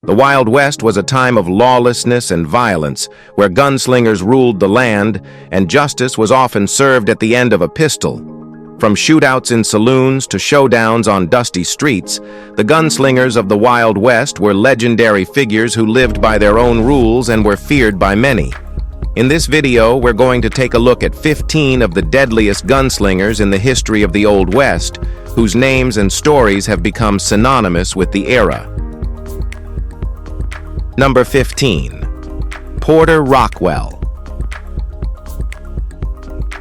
The Wild West was a time of lawlessness and violence, where gunslingers ruled the land, and justice was often served at the end of a pistol. From shootouts in saloons to showdowns on dusty streets, the gunslingers of the Wild West were legendary figures who lived by their own rules and were feared by many. In this video, we're going to take a look at 15 of the deadliest gunslingers in the history of the Old West, whose names and stories have become synonymous with the era. Number 15. Porter Rockwell.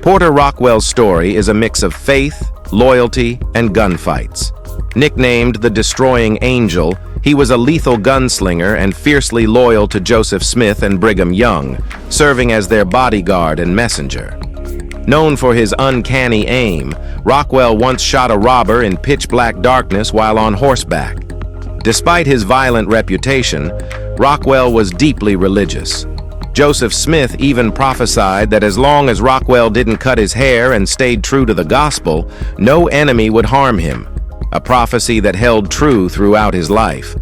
Porter Rockwell's story is a mix of faith, loyalty, and gunfights. Nicknamed the Destroying Angel, he was a lethal gunslinger and fiercely loyal to Joseph Smith and Brigham Young, serving as their bodyguard and messenger. Known for his uncanny aim, Rockwell once shot a robber in pitch-black darkness while on horseback. Despite his violent reputation, Rockwell was deeply religious. Joseph Smith even prophesied that as long as Rockwell didn't cut his hair and stayed true to the gospel, no enemy would harm him, a prophecy that held true throughout his life.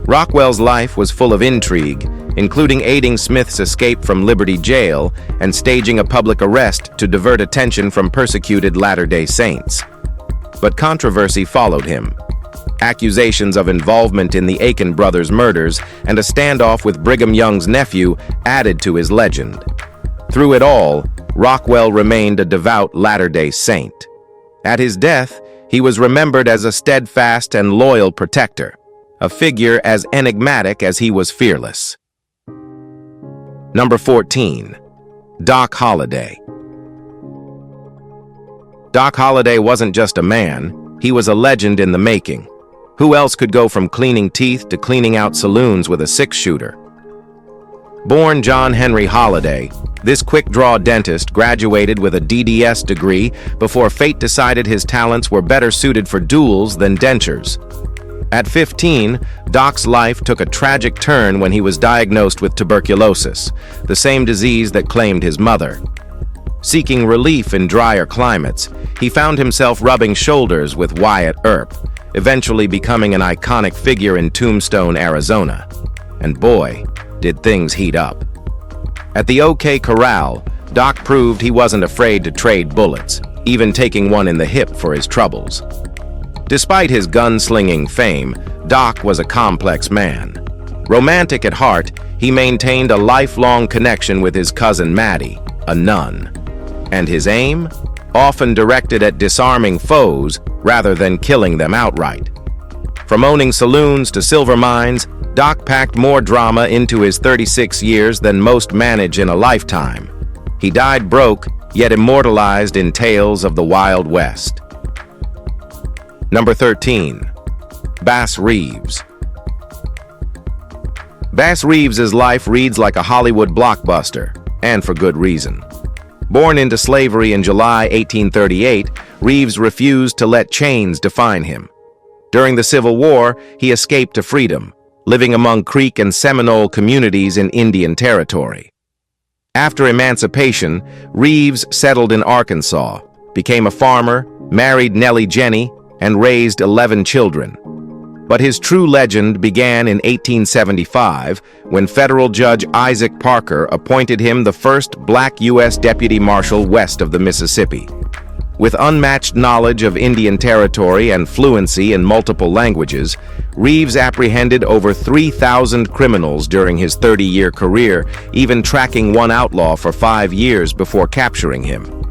Rockwell's life was full of intrigue, including aiding Smith's escape from Liberty Jail and staging a public arrest to divert attention from persecuted Latter-day Saints. But controversy followed him. Accusations of involvement in the Aiken brothers' murders and a standoff with Brigham Young's nephew added to his legend. Through it all, Rockwell remained a devout Latter-day Saint. At his death, he was remembered as a steadfast and loyal protector, a figure as enigmatic as he was fearless. Number 14. Doc Holliday. Doc Holliday wasn't just a man, he was a legend in the making. Who else could go from cleaning teeth to cleaning out saloons with a six-shooter? Born John Henry Holliday, this quick-draw dentist graduated with a DDS degree before fate decided his talents were better suited for duels than dentures. At 15, Doc's life took a tragic turn when he was diagnosed with tuberculosis, the same disease that claimed his mother. Seeking relief in drier climates, he found himself rubbing shoulders with Wyatt Earp, eventually becoming an iconic figure in Tombstone, Arizona. And boy, did things heat up. At the OK Corral, Doc proved he wasn't afraid to trade bullets, even taking one in the hip for his troubles. Despite his gunslinging fame, Doc was a complex man. Romantic at heart, he maintained a lifelong connection with his cousin Maddie, a nun. And his aim? Often directed at disarming foes rather than killing them outright. From owning saloons to silver mines, Doc packed more drama into his 36 years than most manage in a lifetime. He died broke, yet immortalized in tales of the Wild West. Number 13. Bass Reeves. Bass Reeves's life reads like a Hollywood blockbuster, and for good reason. Born into slavery in July 1838, Reeves refused to let chains define him. During the Civil War, he escaped to freedom, living among Creek and Seminole communities in Indian Territory. After emancipation, Reeves settled in Arkansas, became a farmer, married Nellie Jenny, and raised 11 children. But his true legend began in 1875 when federal judge Isaac Parker appointed him the first black U.S. deputy marshal west of the Mississippi. With unmatched knowledge of Indian Territory and fluency in multiple languages, Reeves apprehended over 3,000 criminals during his 30-year career, even tracking one outlaw for 5 years before capturing him.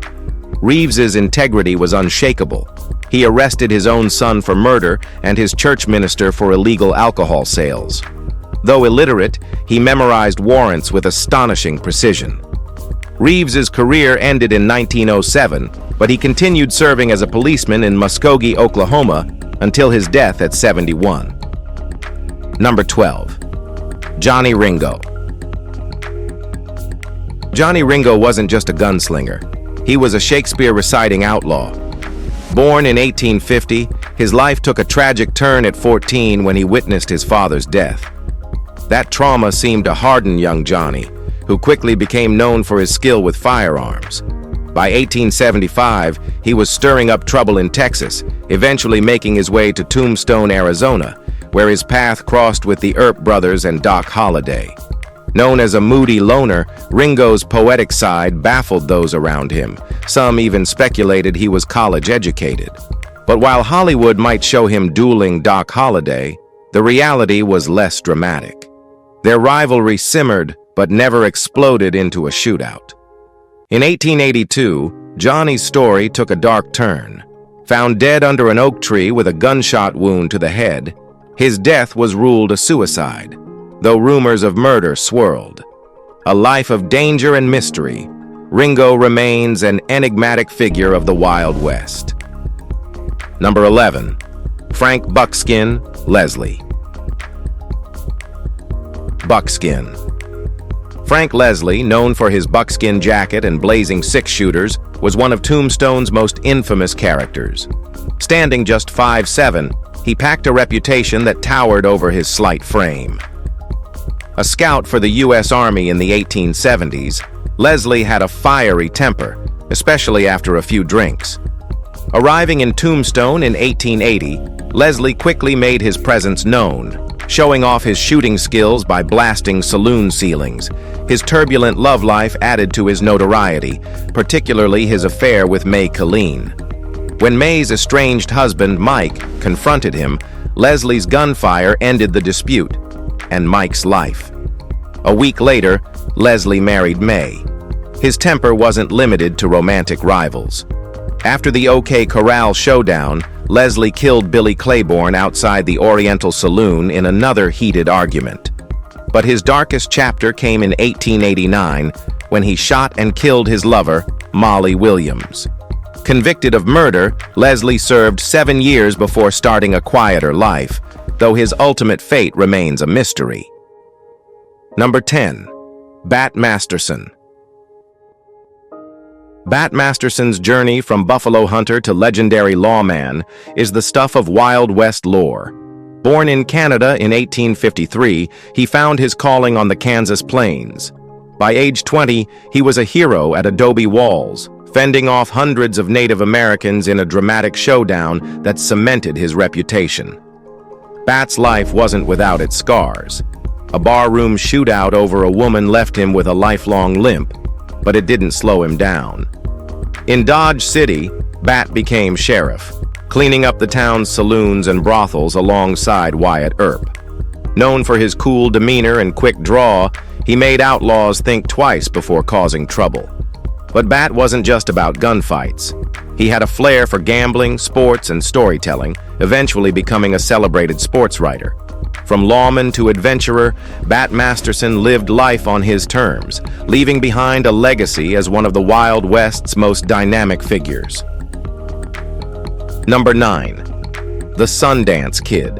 Reeves's integrity was unshakable. He arrested his own son for murder and his church minister for illegal alcohol sales. Though illiterate, he memorized warrants with astonishing precision. Reeves's career ended in 1907, but he continued serving as a policeman in Muskogee, Oklahoma, until his death at 71. Number 12. Johnny Ringo. Johnny Ringo wasn't just a gunslinger. He was a Shakespeare-reciting outlaw. Born in 1850, his life took a tragic turn at 14 when he witnessed his father's death. That trauma seemed to harden young Johnny, who quickly became known for his skill with firearms. By 1875, he was stirring up trouble in Texas, eventually making his way to Tombstone, Arizona, where his path crossed with the Earp brothers and Doc Holliday. Known as a moody loner, Ringo's poetic side baffled those around him. Some even speculated he was college-educated. But while Hollywood might show him dueling Doc Holliday, the reality was less dramatic. Their rivalry simmered, but never exploded into a shootout. In 1882, Johnny's story took a dark turn. Found dead under an oak tree with a gunshot wound to the head, his death was ruled a suicide, though rumors of murder swirled. A life of danger and mystery, Ringo remains an enigmatic figure of the Wild West. Number 11. Frank Buckskin Leslie. Buckskin. Frank Leslie, known for his buckskin jacket and blazing six-shooters, was one of Tombstone's most infamous characters. Standing just 5'7", he packed a reputation that towered over his slight frame. A scout for the U.S. Army in the 1870s, Leslie had a fiery temper, especially after a few drinks. Arriving in Tombstone in 1880, Leslie quickly made his presence known, showing off his shooting skills by blasting saloon ceilings. His turbulent love life added to his notoriety, particularly his affair with May Colleen. When May's estranged husband, Mike, confronted him, Leslie's gunfire ended the dispute and Mike's life. A week later, Leslie married May. His temper wasn't limited to romantic rivals. After the OK Corral showdown, Leslie killed Billy Claiborne outside the Oriental Saloon in another heated argument. But his darkest chapter came in 1889 when he shot and killed his lover, Molly Williams. Convicted of murder, Leslie served 7 years before starting a quieter life, though his ultimate fate remains a mystery. Number 10. Bat Masterson. Bat Masterson's journey from buffalo hunter to legendary lawman is the stuff of Wild West lore. Born in Canada in 1853, he found his calling on the Kansas plains. By age 20, he was a hero at Adobe Walls, fending off hundreds of Native Americans in a dramatic showdown that cemented his reputation. Bat's life wasn't without its scars. A barroom shootout over a woman left him with a lifelong limp, but it didn't slow him down. In Dodge City, Bat became sheriff, cleaning up the town's saloons and brothels alongside Wyatt Earp. Known for his cool demeanor and quick draw, he made outlaws think twice before causing trouble. But Bat wasn't just about gunfights. He had a flair for gambling, sports, and storytelling, eventually becoming a celebrated sports writer. From lawman to adventurer, Bat Masterson lived life on his terms, leaving behind a legacy as one of the Wild West's most dynamic figures. Number 9. The Sundance Kid.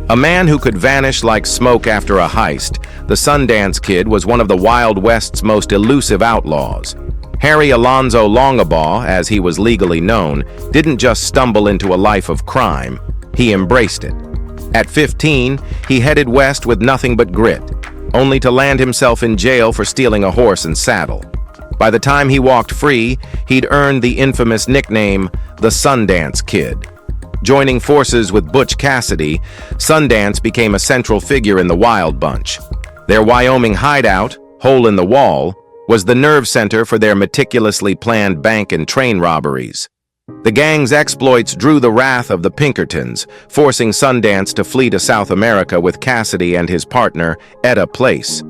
A man who could vanish like smoke after a heist, the Sundance Kid was one of the Wild West's most elusive outlaws. Harry Alonzo Longabaugh, as he was legally known, didn't just stumble into a life of crime, he embraced it. At 15, he headed west with nothing but grit, only to land himself in jail for stealing a horse and saddle. By the time he walked free, he'd earned the infamous nickname, the Sundance Kid. Joining forces with Butch Cassidy, Sundance became a central figure in the Wild Bunch. Their Wyoming hideout, Hole in the Wall, was the nerve center for their meticulously planned bank and train robberies. The gang's exploits drew the wrath of the Pinkertons, forcing Sundance to flee to South America with Cassidy and his partner, Etta Place.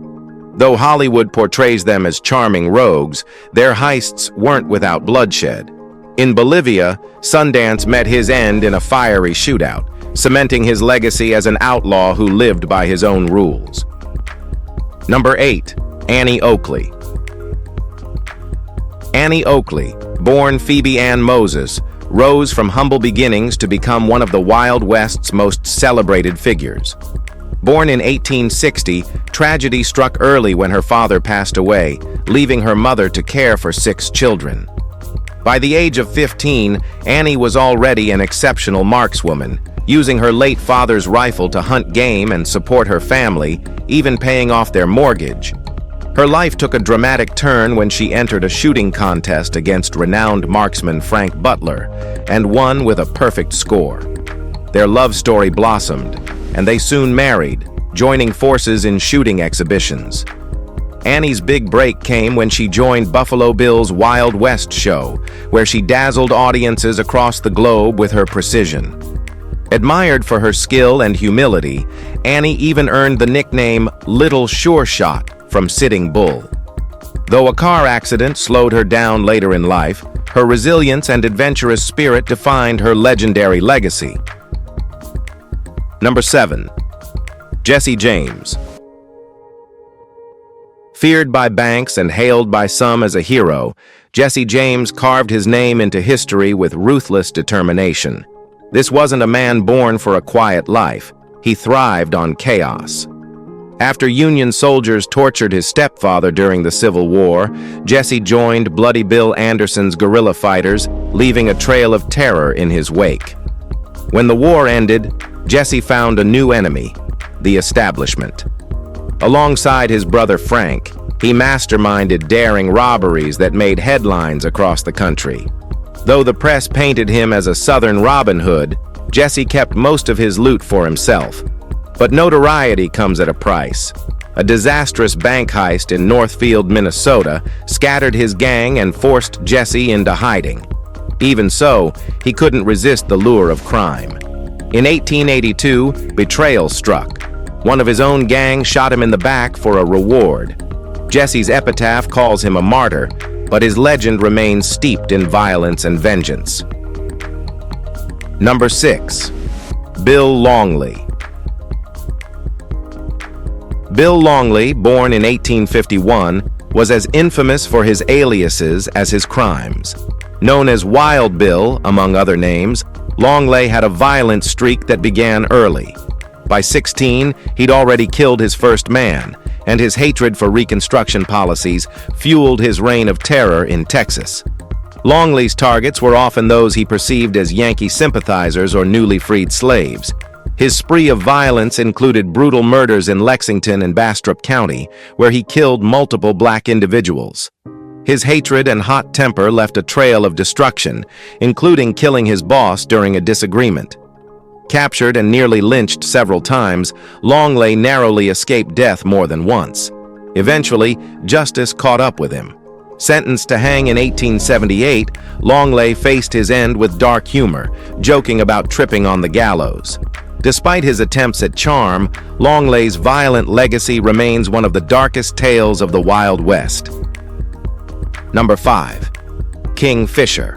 Though Hollywood portrays them as charming rogues, their heists weren't without bloodshed. In Bolivia, Sundance met his end in a fiery shootout, cementing his legacy as an outlaw who lived by his own rules. Number 8. Annie Oakley. Annie Oakley, born Phoebe Ann Moses, rose from humble beginnings to become one of the Wild West's most celebrated figures. Born in 1860, tragedy struck early when her father passed away, leaving her mother to care for 6 children. By the age of 15, Annie was already an exceptional markswoman, using her late father's rifle to hunt game and support her family, even paying off their mortgage. Her life took a dramatic turn when she entered a shooting contest against renowned marksman Frank Butler, and won with a perfect score. Their love story blossomed, and they soon married, joining forces in shooting exhibitions. Annie's big break came when she joined Buffalo Bill's Wild West show, where she dazzled audiences across the globe with her precision. Admired for her skill and humility, Annie even earned the nickname Little Sure Shot from Sitting Bull. Though a car accident slowed her down later in life, her resilience and adventurous spirit defined her legendary legacy. Number 7. Jesse James. Feared by banks and hailed by some as a hero, Jesse James carved his name into history with ruthless determination. This wasn't a man born for a quiet life. He thrived on chaos. After Union soldiers tortured his stepfather during the Civil War, Jesse joined Bloody Bill Anderson's guerrilla fighters, leaving a trail of terror in his wake. When the war ended, Jesse found a new enemy, the establishment. Alongside his brother Frank, he masterminded daring robberies that made headlines across the country. Though the press painted him as a Southern Robin Hood, Jesse kept most of his loot for himself. But notoriety comes at a price. A disastrous bank heist in Northfield, Minnesota, scattered his gang and forced Jesse into hiding. Even so, he couldn't resist the lure of crime. In 1882, betrayal struck. One of his own gang shot him in the back for a reward. Jesse's epitaph calls him a martyr, but his legend remains steeped in violence and vengeance. Number 6. Bill Longley. Bill Longley, born in 1851, was as infamous for his aliases as his crimes. Known as Wild Bill, among other names, Longley had a violent streak that began early. By 16, he'd already killed his first man, and his hatred for Reconstruction policies fueled his reign of terror in Texas. Longley's targets were often those he perceived as Yankee sympathizers or newly freed slaves. His spree of violence included brutal murders in Lexington and Bastrop County, where he killed multiple black individuals. His hatred and hot temper left a trail of destruction, including killing his boss during a disagreement. Captured and nearly lynched several times, Longley narrowly escaped death more than once. Eventually, justice caught up with him. Sentenced to hang in 1878, Longley faced his end with dark humor, joking about tripping on the gallows. Despite his attempts at charm, Longley's violent legacy remains one of the darkest tales of the Wild West. Number 5. King Fischer.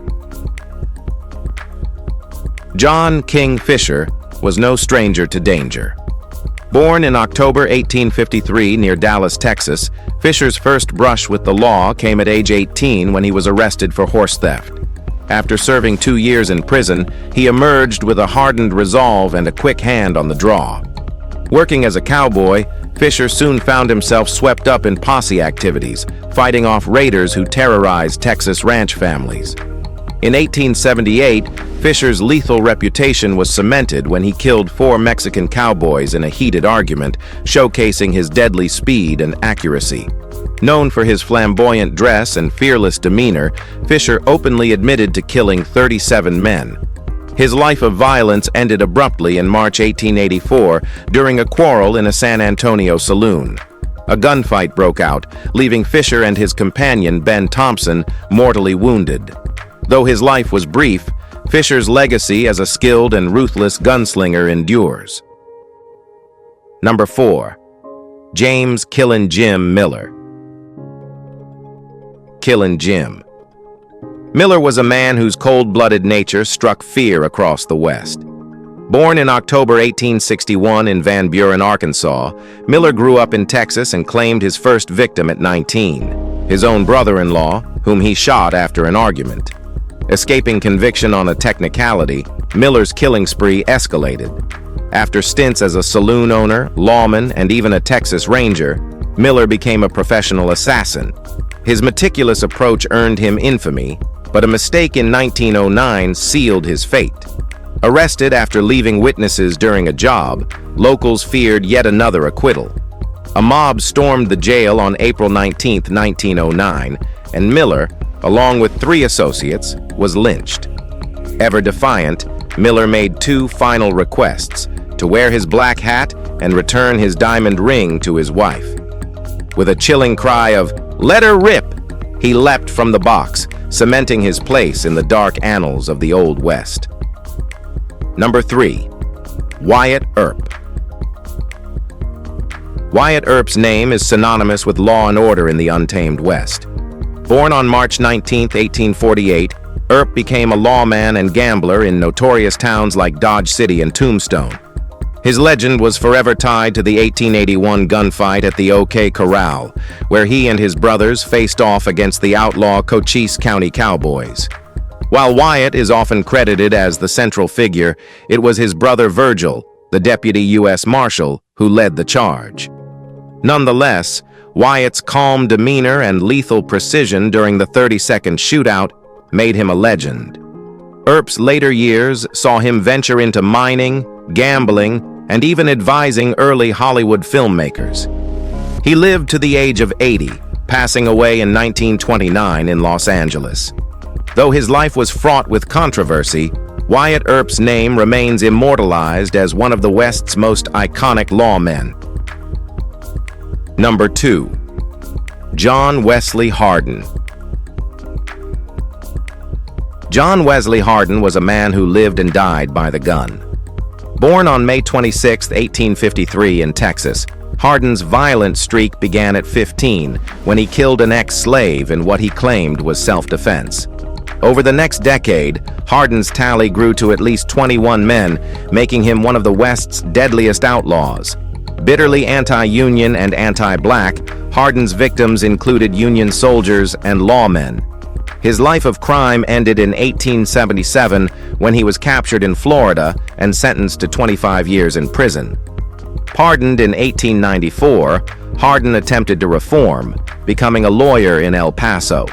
John King Fischer was no stranger to danger. Born in October 1853 near Dallas, Texas, Fischer's first brush with the law came at age 18 when he was arrested for horse theft. After serving 2 years in prison, he emerged with a hardened resolve and a quick hand on the draw. Working as a cowboy, Fischer soon found himself swept up in posse activities, fighting off raiders who terrorized Texas ranch families. In 1878, Fischer's lethal reputation was cemented when he killed 4 Mexican cowboys in a heated argument, showcasing his deadly speed and accuracy. Known for his flamboyant dress and fearless demeanor, Fischer openly admitted to killing 37 men. His life of violence ended abruptly in March 1884 during a quarrel in a San Antonio saloon. A gunfight broke out, leaving Fischer and his companion, Ben Thompson, mortally wounded. Though his life was brief, Fischer's legacy as a skilled and ruthless gunslinger endures. Number 4. James "Killin' Jim" Miller. Killin' Jim. Miller was a man whose cold-blooded nature struck fear across the West. Born in October 1861 in Van Buren, Arkansas, Miller grew up in Texas and claimed his first victim at 19, his own brother-in-law, whom he shot after an argument. Escaping conviction on a technicality, Miller's killing spree escalated. After stints as a saloon owner, lawman, and even a Texas Ranger, Miller became a professional assassin. His meticulous approach earned him infamy, but a mistake in 1909 sealed his fate. Arrested after leaving witnesses during a job, locals feared yet another acquittal. A mob stormed the jail on April 19, 1909, and Miller, along with 3 associates, was lynched. Ever defiant, Miller made two final requests: to wear his black hat and return his diamond ring to his wife. With a chilling cry of, "Let her rip!" he leapt from the box, cementing his place in the dark annals of the Old West. Number 3. Wyatt Earp. Wyatt Earp's name is synonymous with law and order in the Untamed West. Born on March 19, 1848, Earp became a lawman and gambler in notorious towns like Dodge City and Tombstone. His legend was forever tied to the 1881 gunfight at the Oakley Corral, where he and his brothers faced off against the outlaw Cochise County Cowboys. While Wyatt is often credited as the central figure, it was his brother Virgil, the deputy U.S. Marshal, who led the charge. Nonetheless, Wyatt's calm demeanor and lethal precision during the 30-second shootout made him a legend. Earp's later years saw him venture into mining, gambling, and even advising early Hollywood filmmakers. He lived to the age of 80, passing away in 1929 in Los Angeles. Though his life was fraught with controversy, Wyatt Earp's name remains immortalized as one of the West's most iconic lawmen. Number 2. John Wesley Harden. John Wesley Harden was a man who lived and died by the gun. Born on May 26, 1853 in Texas, Harden's violent streak began at 15 when he killed an ex-slave in what he claimed was self-defense. Over the next decade, Harden's tally grew to at least 21 men, making him one of the West's deadliest outlaws. Bitterly anti-Union and anti-Black, Harden's victims included Union soldiers and lawmen. His life of crime ended in 1877 when he was captured in Florida and sentenced to 25 years in prison. Pardoned in 1894, Harden attempted to reform, becoming a lawyer in El Paso.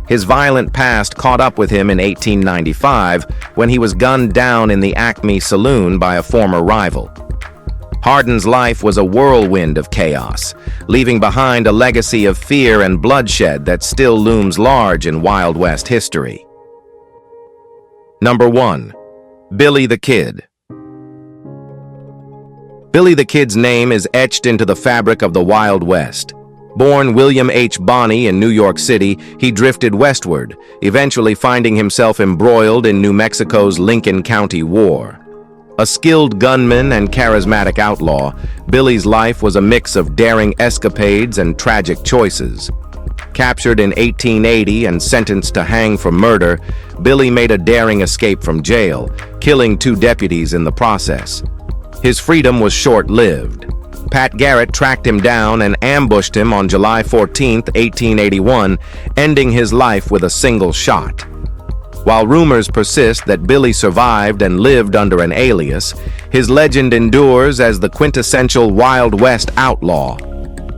His violent past caught up with him in 1895 when he was gunned down in the Acme saloon by a former rival. Harden's life was a whirlwind of chaos, leaving behind a legacy of fear and bloodshed that still looms large in Wild West history. Number 1. Billy the Kid. Billy the Kid's name is etched into the fabric of the Wild West. Born William H. Bonney in New York City, he drifted westward, eventually finding himself embroiled in New Mexico's Lincoln County War. A skilled gunman and charismatic outlaw, Billy's life was a mix of daring escapades and tragic choices. Captured in 1880 and sentenced to hang for murder, Billy made a daring escape from jail, killing 2 deputies in the process. His freedom was short-lived. Pat Garrett tracked him down and ambushed him on July 14, 1881, ending his life with a single shot. While rumors persist that Billy survived and lived under an alias, his legend endures as the quintessential Wild West outlaw.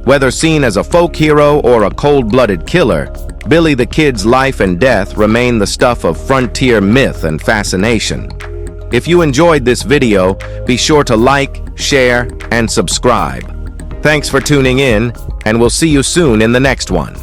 Whether seen as a folk hero or a cold-blooded killer, Billy the Kid's life and death remain the stuff of frontier myth and fascination. If you enjoyed this video, be sure to like, share, and subscribe. Thanks for tuning in, and we'll see you soon in the next one.